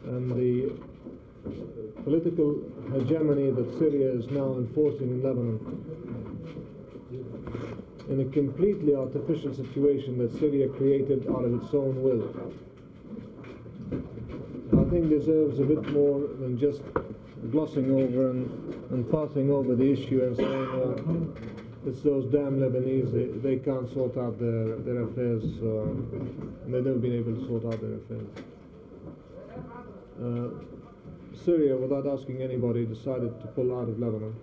and the political hegemony that Syria is now enforcing in Lebanon, in a completely artificial situation that Syria created out of its own will, I think deserves a bit more than just glossing over and passing over the issue and saying, it's those damn Lebanese, they can't sort out their affairs, and they've never been able to sort out their affairs. Syria, without asking anybody, decided to pull out of Lebanon.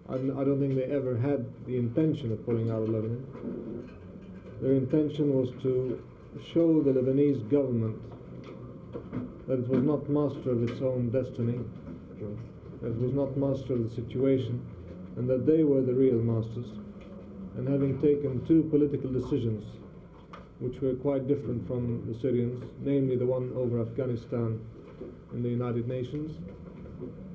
I don't think they ever had the intention of pulling out of Lebanon. Their intention was to show the Lebanese government that it was not master of its own destiny, that it was not master of the situation, and that they were the real masters. And having taken two political decisions which were quite different from the Syrians, namely the one over Afghanistan in the United Nations,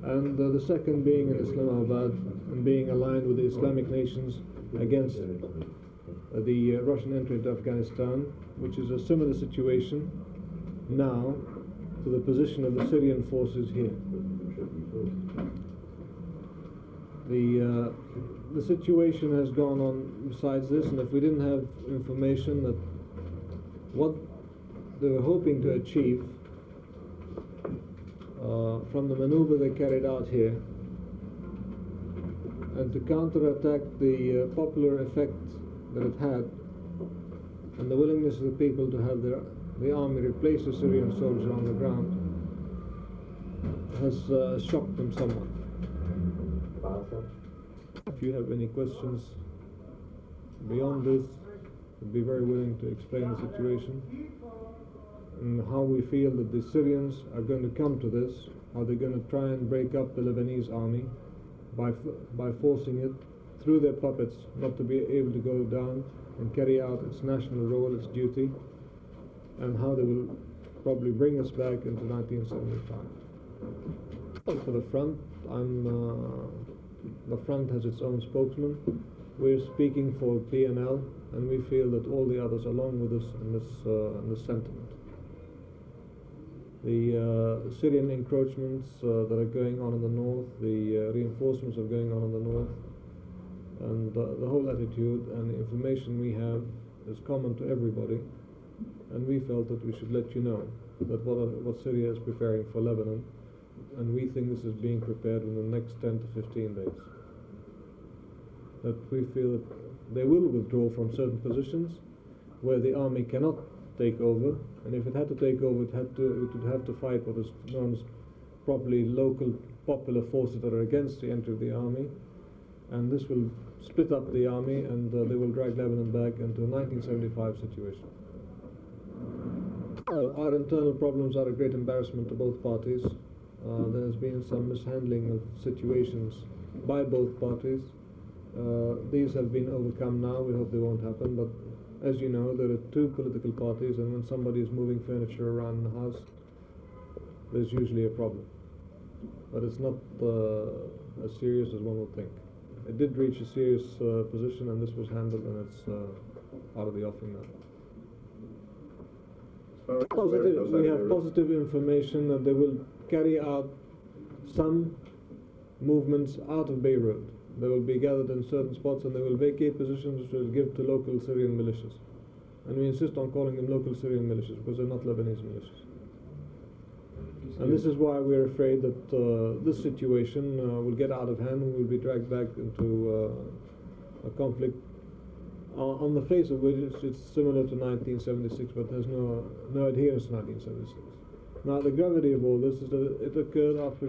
and the second being in Islamabad and being aligned with the Islamic nations against the Russian entry into Afghanistan, which is a similar situation now to the position of the Syrian forces here. The situation has gone on besides this, and if we didn't have information that what they were hoping to achieve from the maneuver they carried out here, and to counterattack the popular effect that it had, and the willingness of the people to have the army replace the Syrian soldier on the ground, has shocked them somewhat. If you have any questions beyond this, I'd be very willing to explain the situation and how we feel that the Syrians are going to come to this, how they're going to try and break up the Lebanese army by forcing it through their puppets not to be able to go down and carry out its national role, its duty, and how they will probably bring us back into 1975. For the front, the front has its own spokesman. We're speaking for PNL, and we feel that all the others are along with us in this sentiment. The Syrian encroachments that are going on in the north, the reinforcements are going on in the north, and the whole attitude and the information we have is common to everybody, and we felt that we should let you know that what Syria is preparing for Lebanon, and we think this is being prepared in the next 10 to 15 days. That we feel that they will withdraw from certain positions where the army cannot take over, and if it had to take over, it would have to fight what is known as properly local popular forces that are against the entry of the army, and this will split up the army, and they will drag Lebanon back into a 1975 situation. Our internal problems are a great embarrassment to both parties. There has been some mishandling of situations by both parties. These have been overcome now. We hope they won't happen, but as you know, there are two political parties, and when somebody is moving furniture around the house, there's usually a problem. But it's not as serious as one would think. It did reach a serious position, and this was handled, and it's out of the offing now. We have positive information that they will carry out some movements out of Beirut. They will be gathered in certain spots, and they will vacate positions which will give to local Syrian militias. And we insist on calling them local Syrian militias because they're not Lebanese militias. And this is why we're afraid that this situation will get out of hand and will be dragged back into a conflict on the face of which it's similar to 1976, but there's no adherence to 1976. Now, the gravity of all this is that it occurred after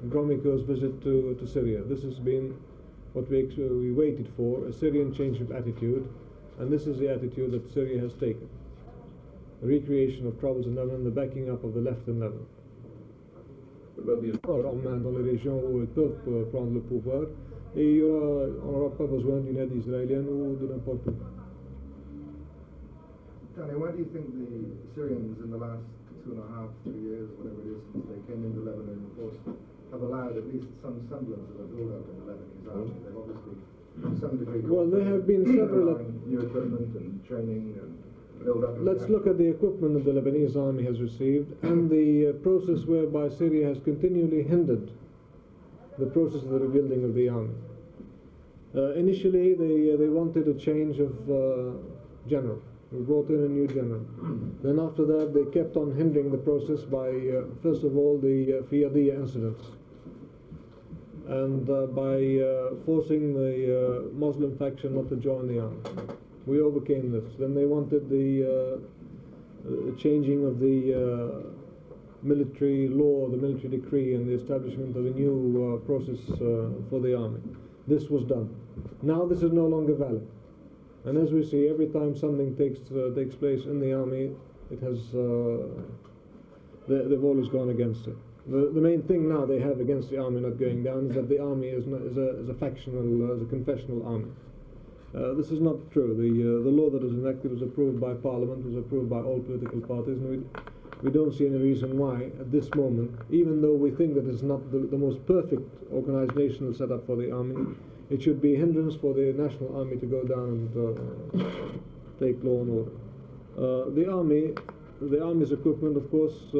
Gromyko's visit to Syria. This has been what we waited for, a Syrian change of attitude, and this is the attitude that Syria has taken. The recreation of troubles in Lebanon, the backing up of the left in Lebanon. Dans les régions où ils peuvent prendre le pouvoir, et on n'aura pas besoin d'une aide israélienne ou de n'importe où. Danny, why do you think the Syrians in the last 2.5, 3 years, whatever it is, since they came into Lebanon, of course, have allowed at least some semblance of a build-up in the Lebanese army? They've obviously, to some degree, well, there have been several new equipment and training and build up? Let's look at the equipment that the Lebanese army has received and the process whereby Syria has continually hindered the process of the rebuilding of the army. Initially, they wanted a change of general. We brought in a new general. Then after that, they kept on hindering the process by, first of all, the Fiyadiyya incidents, and by forcing the Muslim faction not to join the army. We overcame this. Then they wanted the changing of the military law, the military decree, and the establishment of a new process for the army. This was done. Now this is no longer valid. And as we see, every time something takes place in the army, it has they've always gone against it. The main thing now they have against the army not going down is that the army is a factional, is a confessional army. This is not true. The law that was enacted was approved by Parliament, was approved by all political parties, and we don't see any reason why, at this moment, even though we think that it's not the most perfect organizational setup for the army, it should be a hindrance for the national army to go down and take law and order. The army's equipment, of course,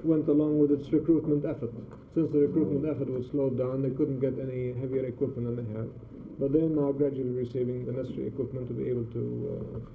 went along with its recruitment effort. Since the recruitment effort was slowed down, they couldn't get any heavier equipment than they had. But they're now gradually receiving the necessary equipment to be able to